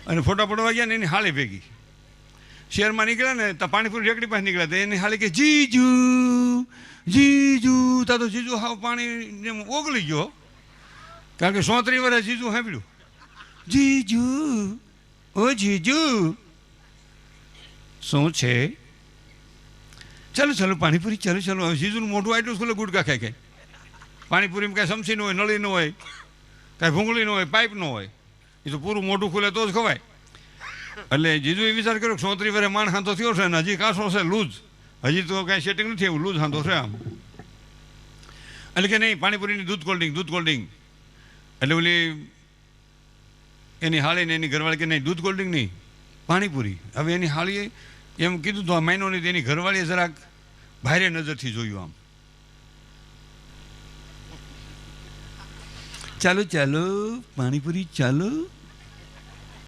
અને ફોટા પડવા ગયા ને એની હાળી ભેગી શહેરમાં નીકળ્યા ને તો પાણીપુરી રેકડી પાસે નીકળ્યા તો એની હાળી કે જીજુ જીજુ તા તો જીજુ હાવ પાણી ઓગળી ગયો કારણ કે 34 વર્ષ જીજુ સાંભળ્યું જીજુ ઓ જીજુ શું છે ચાલો ચાલો પાણીપુરી ચાલો ચાલો હવે જીજુનું મોઢું આટલું ખુલ્લે ગુટકા ખાય ખાય પાણીપુરીમાં કાંઈ સમસી ન હોય નળી ન હોય કાંઈ ભૂંગળી ન હોય પાઇપ ન હોય એ તો પૂરું મોઢું ખુલે તો જ ખવાય એટલે જીજુ એ વિચાર કર્યો 34 વર્ષે માણ હાંધો થયો છે ને હજી કાસો છે લૂઝ હજી તો કાંઈ સેટિંગ નથી એવું લૂઝ હાંધો છે આમ એટલે કે નહીં પાણીપુરીની દૂધ કોલ્ડ ડ્રિંક એટલે ઓલી એની હાળી ને એની ઘરવાળી કે નહીં દૂધ કોલ્ડ ડ્રિંક નહીં પાણીપુરી હવે એની હાળીએ એમ કીધું તો આ મહિનો નહીં એની ઘરવાળીએ જરાક ભારે નજરથી જોયું આમ ચાલો ચાલો પાણીપુરી ચાલો